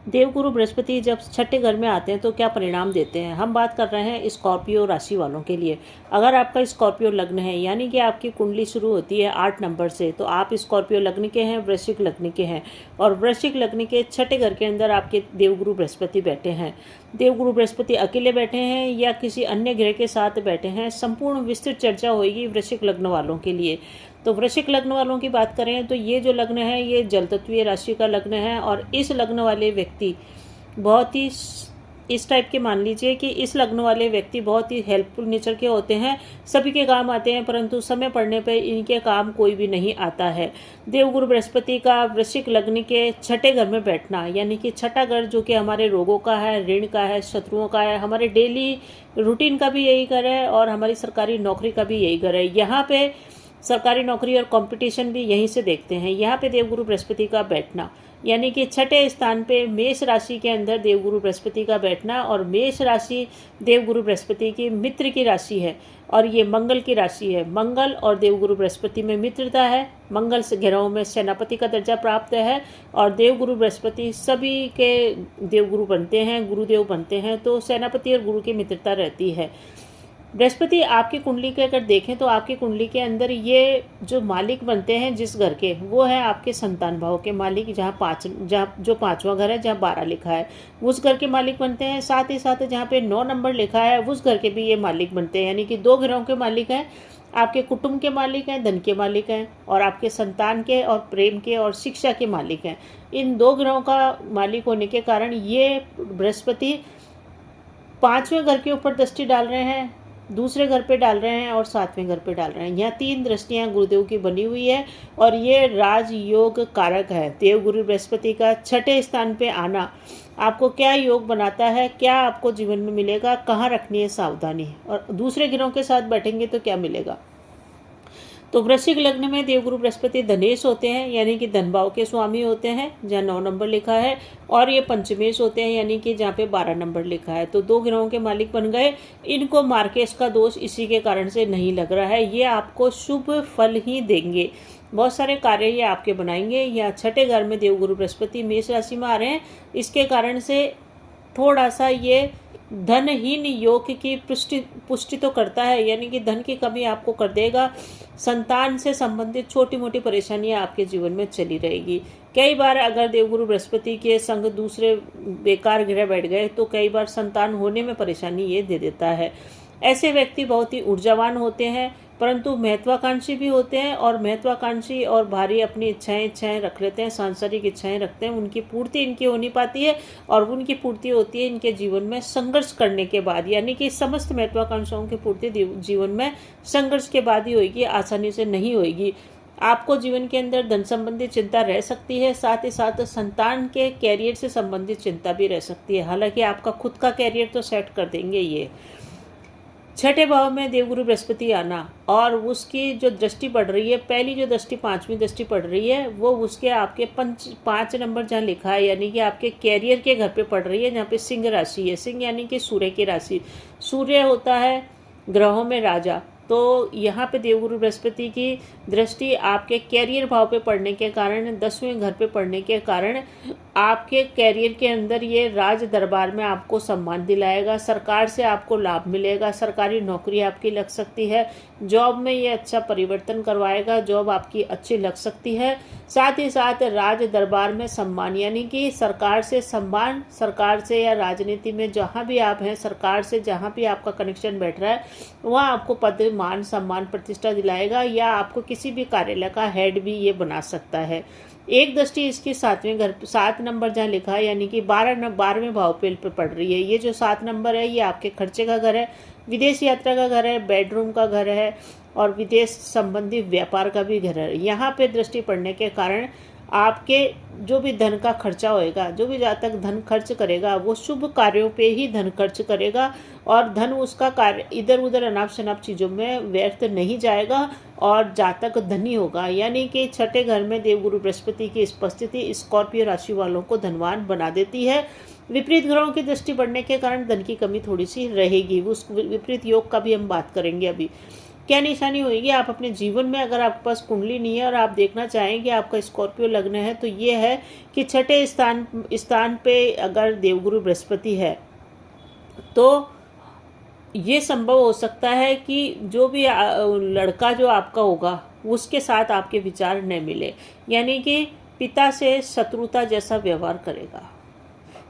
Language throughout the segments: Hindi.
देवगुरु बृहस्पति जब छठे घर में आते हैं तो क्या परिणाम देते हैं। हम बात कर रहे हैं स्कॉर्पियो राशि वालों के लिए। अगर आपका स्कॉर्पियो लग्न है, यानी कि आपकी कुंडली शुरू होती है 8 नंबर से, तो आप स्कॉर्पियो लग्न के हैं, वृश्चिक लग्न के हैं, और वृश्चिक लग्न के छठे घर के अंदर आपके देवगुरु बृहस्पति बैठे हैं। देवगुरु बृहस्पति अकेले बैठे हैं या किसी अन्य ग्रह के साथ बैठे हैं, संपूर्ण विस्तृत चर्चा होगी वृश्चिक लग्न वालों के लिए। तो वृश्चिक लग्न वालों की बात करें तो ये जो लग्न है ये जल तत्वीय राशि का लग्न है, और इस लग्न वाले व्यक्ति बहुत ही इस टाइप के, मान लीजिए कि इस लग्न वाले व्यक्ति बहुत ही हेल्पफुल नेचर के होते हैं, सभी के काम आते हैं, परंतु समय पड़ने पर इनके काम कोई भी नहीं आता है। देवगुरु बृहस्पति का वृश्चिक लग्न के छठे घर में बैठना, यानी कि छठा घर जो कि हमारे रोगों का है, ऋण का है, शत्रुओं का है, हमारे डेली रूटीन का भी यही घर है, और हमारी सरकारी नौकरी का भी यही घर है। यहाँ पे सरकारी नौकरी और कंपटीशन भी यहीं से देखते हैं। यहाँ पे देवगुरु बृहस्पति का बैठना, यानी कि छठे स्थान पे मेष राशि के अंदर देवगुरु बृहस्पति का बैठना, और मेष राशि देवगुरु बृहस्पति की मित्र की राशि है, और ये मंगल की राशि है। मंगल और देवगुरु बृहस्पति में मित्रता है, मंगल से ग्रहों में सेनापति का दर्जा प्राप्त है, और देवगुरु बृहस्पति सभी के देवगुरु बनते हैं, गुरुदेव बनते हैं, तो सेनापति और गुरु की मित्रता रहती है। बृहस्पति आपकी कुंडली के अगर देखें तो आपकी कुंडली के अंदर ये जो मालिक बनते हैं जिस घर के, वो है आपके संतान भाव के मालिक, जहाँ जो 5वां घर है, जहाँ 12 लिखा है उस घर के मालिक बनते हैं। साथ ही साथ जहाँ पे 9 नंबर लिखा है उस घर के भी ये मालिक बनते हैं, यानी कि 2 ग्रहों के मालिक हैं। आपके कुटुंब के मालिक हैं, धन के मालिक हैं, और आपके संतान के और प्रेम के और शिक्षा के मालिक हैं। इन 2 ग्रहों का मालिक होने के कारण ये बृहस्पति 5वें घर के ऊपर दृष्टि डाल रहे हैं, दूसरे घर पे डाल रहे हैं, और 7वें घर पे डाल रहे हैं। यहाँ 3 दृष्टियाँ गुरुदेव की बनी हुई है, और ये राजयोग कारक है। देवगुरु बृहस्पति का छठे स्थान पे आना आपको क्या योग बनाता है, क्या आपको जीवन में मिलेगा, कहाँ रखनी है सावधानी, और दूसरे ग्रहों के साथ बैठेंगे तो क्या मिलेगा। तो वृश्चिक लग्न में देवगुरु बृहस्पति धनेश होते हैं, यानी कि धन भाव के स्वामी होते हैं, जहाँ 9 नंबर लिखा है, और ये पंचमेश होते हैं, यानी कि जहाँ पे 12 नंबर लिखा है। तो 2 ग्रहों के मालिक बन गए। इनको मार्केश का दोष इसी के कारण से नहीं लग रहा है, ये आपको शुभ फल ही देंगे, बहुत सारे कार्य ये आपके बनाएंगे। या छठे घर में देवगुरु बृहस्पति मेष राशि में आ रहे हैं, इसके कारण से थोड़ा सा ये धनहीन योग की पुष्टि तो करता है, यानी कि धन की कमी आपको कर देगा। संतान से संबंधित छोटी मोटी परेशानियां आपके जीवन में चली रहेगी। कई बार अगर देवगुरु बृहस्पति के संग दूसरे बेकार ग्रह बैठ गए तो कई बार संतान होने में परेशानी ये दे देता है। ऐसे व्यक्ति बहुत ही ऊर्जावान होते हैं, परंतु महत्वाकांक्षी भी होते हैं, और महत्वाकांक्षी और भारी अपनी इच्छाएं रख लेते हैं, सांसारिक इच्छाएं रखते हैं, उनकी पूर्ति इनकी हो नहीं पाती है, और उनकी पूर्ति होती है इनके जीवन में संघर्ष करने के बाद, यानी कि समस्त महत्वाकांक्षाओं की पूर्ति जीवन में संघर्ष के बाद ही होगी, आसानी से नहीं होगी। आपको जीवन के अंदर धन संबंधी चिंता रह सकती है, साथ ही साथ संतान के कैरियर से संबंधित चिंता भी रह सकती है। हालांकि आपका खुद का कैरियर तो सेट कर देंगे ये। छठे भाव में देवगुरु बृहस्पति आना, और उसकी जो दृष्टि पड़ रही है, पहली जो दृष्टि 5वीं दृष्टि पड़ रही है, वो उसके आपके 5 नंबर जहाँ लिखा है, यानी कि आपके कैरियर के घर पे पड़ रही है, जहाँ पे सिंह राशि है। सिंह यानी कि सूर्य की राशि। सूर्य होता है ग्रहों में राजा, तो यहाँ पे देवगुरु बृहस्पति की दृष्टि आपके कैरियर भाव पे पड़ने के कारण, 10वें घर पे पड़ने के कारण आपके कैरियर के अंदर ये राज दरबार में आपको सम्मान दिलाएगा, सरकार से आपको लाभ मिलेगा, सरकारी नौकरी आपकी लग सकती है, जॉब में ये अच्छा परिवर्तन करवाएगा, जॉब आपकी अच्छी लग सकती है। साथ ही साथ राज दरबार में सम्मान, यानी कि सरकार से सम्मान, सरकार से या राजनीति में जहाँ भी आप हैं, सरकार से जहाँ भी आपका कनेक्शन बैठ रहा है, वहाँ आपको पद मान सम्मान प्रतिष्ठा दिलाएगा, या आपको किसी भी कार्यालय का हेड भी ये बना सकता है। एक दृष्टि इसकी 7 नंबर जहाँ लिखा है, यानी कि 12वें भाव पे पड़ रही है। ये जो 7 नंबर है ये आपके खर्चे का घर है, विदेश यात्रा का घर है, बेडरूम का घर है, और विदेश संबंधी व्यापार का भी घर है। यहाँ पे दृष्टि पड़ने के कारण आपके जो भी धन का खर्चा होएगा, जो भी जहाँ तक धन खर्च करेगा वो शुभ कार्यों पे ही धन खर्च करेगा, और धन उसका कार्य इधर उधर अनाप शनाप चीज़ों में व्यर्थ नहीं जाएगा, और जातक धनी होगा। यानी कि छठे घर में देवगुरु बृहस्पति की उपस्थिति स्कॉर्पियो राशि वालों को धनवान बना देती है। विपरीत ग्रहों की दृष्टि बढ़ने के कारण धन की कमी थोड़ी सी रहेगी, उस विपरीत योग का भी हम बात करेंगे अभी। क्या निशानी होगी आप अपने जीवन में, अगर आपके पास कुंडली नहीं है और आप देखना चाहें कि आपका स्कॉर्पियो लग्न है, तो ये है कि छठे स्थान पे अगर देवगुरु बृहस्पति है तो ये संभव हो सकता है कि जो भी लड़का जो आपका होगा उसके साथ आपके विचार न मिले, यानी कि पिता से शत्रुता जैसा व्यवहार करेगा।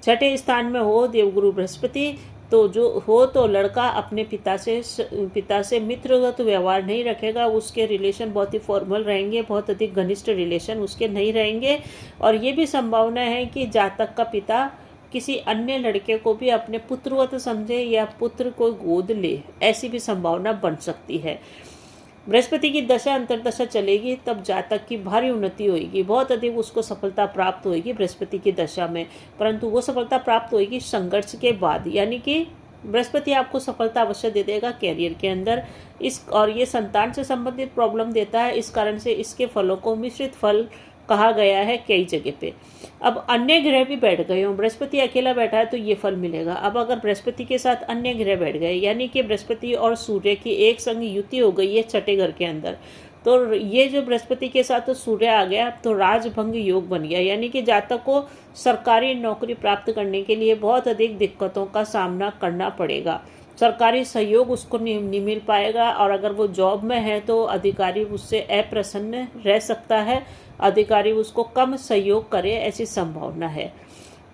छठे स्थान में हो देवगुरु बृहस्पति तो जो हो तो लड़का अपने पिता से मित्रवत व्यवहार नहीं रखेगा, उसके रिलेशन बहुत ही फॉर्मल रहेंगे, बहुत अधिक घनिष्ठ रिलेशन उसके नहीं रहेंगे। और ये भी संभावना है कि जातक का पिता किसी अन्य लड़के को भी अपने पुत्रवत समझे या पुत्र को गोद ले, ऐसी भी संभावना बन सकती है। बृहस्पति की दशा अंतर्दशा चलेगी तब जातक की भारी उन्नति होगी, बहुत अधिक उसको सफलता प्राप्त होगी बृहस्पति की दशा में, परंतु वो सफलता प्राप्त होगी संघर्ष के बाद। यानी कि बृहस्पति आपको सफलता अवश्य दे देगा कैरियर के अंदर, और ये संतान से संबंधित प्रॉब्लम देता है, इस कारण से इसके फलों को मिश्रित फल कहा गया है कई जगह पे। अब अन्य ग्रह भी बैठ गए हों, बृहस्पति अकेला बैठा है तो ये फल मिलेगा। अब अगर बृहस्पति के साथ अन्य ग्रह बैठ गए, यानी कि बृहस्पति और सूर्य की एक संग युति हो गई है छठे घर के अंदर, तो ये जो बृहस्पति के साथ तो सूर्य आ गया, तो राजभंग योग बन गया, यानी कि जातक को सरकारी नौकरी प्राप्त करने के लिए बहुत अधिक दिक्कतों का सामना करना पड़ेगा। सरकारी सहयोग उसको नहीं मिल पाएगा, और अगर वो जॉब में है तो अधिकारी उससे अप्रसन्न रह सकता है, अधिकारी उसको कम सहयोग करे, ऐसी संभावना है।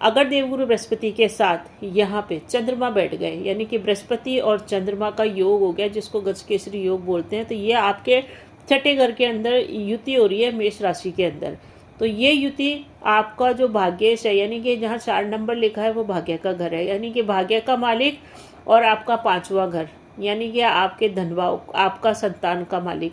अगर देवगुरु बृहस्पति के साथ यहाँ पे चंद्रमा बैठ गए, यानी कि बृहस्पति और चंद्रमा का योग हो गया, जिसको गजकेसरी योग बोलते हैं, तो ये आपके छठे घर के अंदर युति हो रही है मेष राशि के अंदर। तो ये युति आपका जो भाग्येश है, यानी कि जहाँ 4 नंबर लिखा है वो भाग्य का घर है, यानी कि भाग्य का मालिक, और आपका 5वां घर यानी कि आपके धनभाव, आपका संतान का मालिक,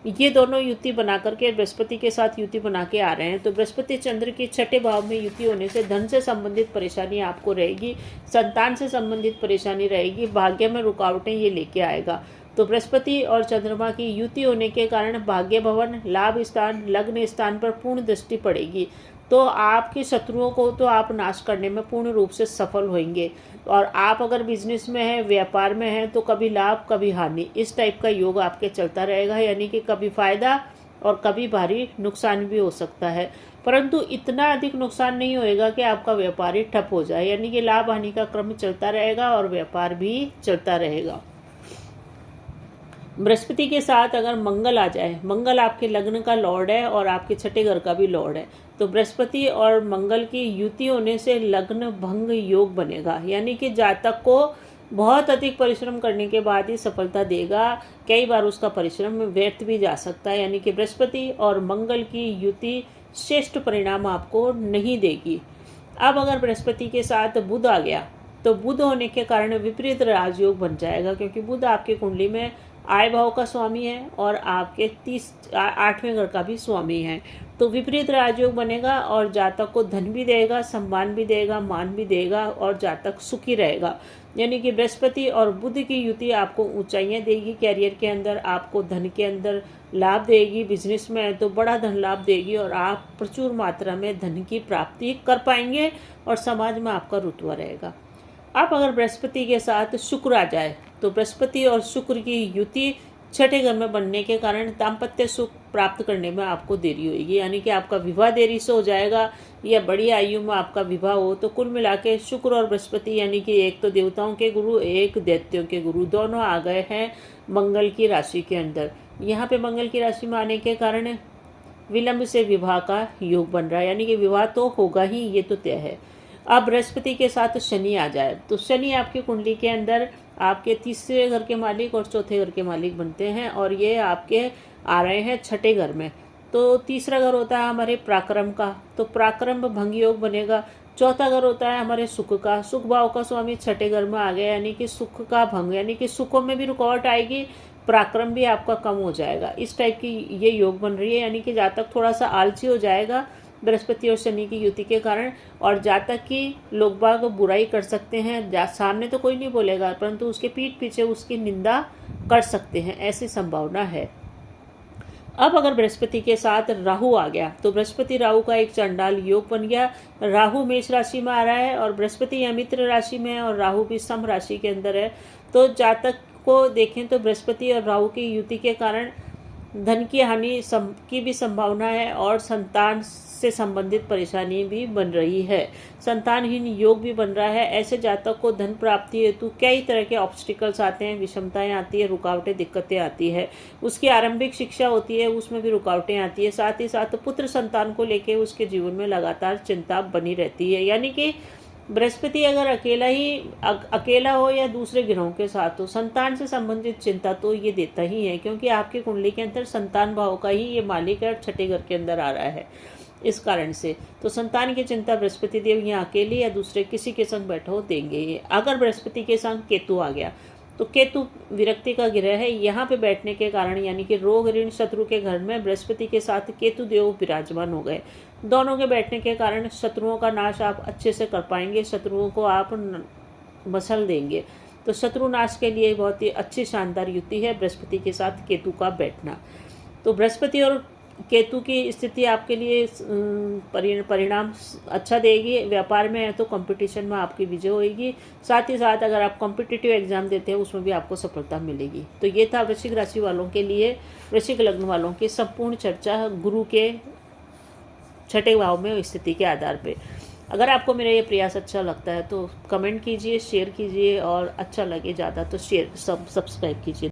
ये दोनों युति बना करके बृहस्पति के साथ युति बना के आ रहे हैं। तो बृहस्पति चंद्र की छठे भाव में युति होने से धन से संबंधित परेशानी आपको रहेगी, संतान से संबंधित परेशानी रहेगी, भाग्य में रुकावटें ये लेके आएगा। तो बृहस्पति और चंद्रमा की युति होने के कारण भाग्य भवन, लाभ स्थान, लग्न स्थान पर पूर्ण दृष्टि पड़ेगी, तो आपके शत्रुओं को तो आप नाश करने में पूर्ण रूप से सफल होंगे। और आप अगर बिजनेस में हैं, व्यापार में हैं, तो कभी लाभ कभी हानि, इस टाइप का योग आपके चलता रहेगा, यानी कि कभी फायदा और कभी भारी नुकसान भी हो सकता है, परंतु इतना अधिक नुकसान नहीं होएगा कि आपका व्यापार ही ठप हो जाए, यानी कि लाभ हानि का क्रम चलता रहेगा और व्यापार भी चलता रहेगा। बृहस्पति के साथ अगर मंगल आ जाए, मंगल आपके लग्न का लॉर्ड है और आपके छठे घर का भी लॉर्ड है, तो बृहस्पति और मंगल की युति होने से लग्न भंग योग बनेगा, यानी कि जातक को बहुत अधिक परिश्रम करने के बाद ही सफलता देगा, कई बार उसका परिश्रम व्यर्थ भी जा सकता है, यानी कि बृहस्पति और मंगल की युति श्रेष्ठ परिणाम आपको नहीं देगी। अब अगर बृहस्पति के साथ बुध आ गया, तो बुध होने के कारण विपरीत राजयोग बन जाएगा, क्योंकि बुध आपकी कुंडली में आय भाव का स्वामी है और आपके 8वें घर का भी स्वामी है, तो विपरीत राजयोग बनेगा और जातक को धन भी देगा, सम्मान भी देगा, मान भी देगा, और जातक सुखी रहेगा। यानी कि बृहस्पति और बुध की युति आपको ऊंचाइयां देगी कैरियर के अंदर, आपको धन के अंदर लाभ देगी, बिजनेस में है तो बड़ा धन लाभ देगी, और आप प्रचुर मात्रा में धन की प्राप्ति कर पाएंगे और समाज में आपका रुतबा रहेगा। अब अगर बृहस्पति के साथ शुक्र आ जाए, तो बृहस्पति और शुक्र की युति छठे घर में बनने के कारण दाम्पत्य सुख प्राप्त करने में आपको देरी होगी, यानी कि आपका विवाह देरी से हो जाएगा या बड़ी आयु में आपका विवाह हो। तो कुल मिला के शुक्र और बृहस्पति, यानी कि एक तो देवताओं के गुरु, एक दैत्यों के गुरु, दोनों आ गए हैं मंगल की राशि के अंदर। यहाँ पे मंगल की राशि में आने के कारण विलंब से विवाह का योग बन रहा है, यानी कि विवाह तो होगा ही, ये तो तय है। अब बृहस्पति के साथ शनि आ जाए, तो शनि आपकी कुंडली के अंदर आपके 3रे घर के मालिक और 4थे घर के मालिक बनते हैं, और ये आपके आ रहे हैं छठे घर में। तो 3रा घर होता है हमारे पराक्रम का, तो पराक्रम भंग योग बनेगा। 4था घर होता है हमारे सुख का, सुख भाव का स्वामी छठे घर में आ गया, यानी कि सुख का भंग, यानी कि सुखों में भी रुकावट आएगी, पराक्रम भी आपका कम हो जाएगा। इस टाइप की ये योग बन रही है, यानी कि जातक थोड़ा सा आलसी हो जाएगा बृहस्पति और शनि की युति के कारण, और जातक की लोग बाग बुराई कर सकते हैं, सामने तो कोई नहीं बोलेगा परंतु उसके पीठ पीछे उसकी निंदा कर सकते हैं, ऐसी संभावना है। अब अगर बृहस्पति के साथ राहु आ गया, तो बृहस्पति राहु का एक चंडाल योग बन गया। राहु मेष राशि में आ रहा है और बृहस्पति या मित्र राशि में है, और राहु भी सम राशि के अंदर है, तो जातक को देखें तो बृहस्पति और राहु की युति के कारण धन की हानि की भी संभावना है और संतान से संबंधित परेशानी भी बन रही है। संतानहीन योग भी बन रहा है। ऐसे जातक को धन प्राप्ति हेतु कई तरह के ऑब्स्टिकल्स आते हैं, विषमताएं आती है, रुकावटें, दिक्कतें आती है। उसकी आरंभिक शिक्षा होती है, उसमें भी रुकावटें आती है। साथ ही साथ पुत्र संतान को लेकर उसके जीवन में लगातार चिंता बनी रहती है। यानी कि बृहस्पति अगर अकेला हो या दूसरे ग्रहों के साथ हो, संतान से संबंधित चिंता तो ये देता ही है, क्योंकि आपकी कुंडली के अंदर संतान भाव का ही ये मालिक है और छठे घर के अंदर आ रहा है। इस कारण से तो संतान की चिंता बृहस्पति देव यहाँ अकेले या दूसरे किसी के संग बैठो देंगे। अगर बृहस्पति के संग केतु आ गया तो केतु विरक्ति का ग्रह है। यहाँ पे बैठने के कारण यानी कि रोग ऋण शत्रु के घर में बृहस्पति के साथ केतु देव विराजमान हो गए। दोनों के बैठने के कारण शत्रुओं का नाश आप अच्छे से कर पाएंगे, शत्रुओं को आप मसल देंगे। तो शत्रु नाश के लिए बहुत ही अच्छी शानदार युति है बृहस्पति के साथ केतु का बैठना। तो बृहस्पति और केतु की स्थिति आपके लिए परिणाम अच्छा देगी। व्यापार में है तो कंपटीशन में आपकी विजय होगी। साथ ही साथ अगर आप कॉम्पिटिटिव एग्जाम देते हैं उसमें भी आपको सफलता मिलेगी। तो ये था वृश्चिक राशि वालों के लिए, वृश्चिक लग्न वालों की संपूर्ण चर्चा गुरु के छठे भाव में स्थिति के आधार पे। अगर आपको मेरा ये प्रयास अच्छा लगता है तो कमेंट कीजिए, शेयर कीजिए और अच्छा लगे ज़्यादा तो सब्सक्राइब कीजिए।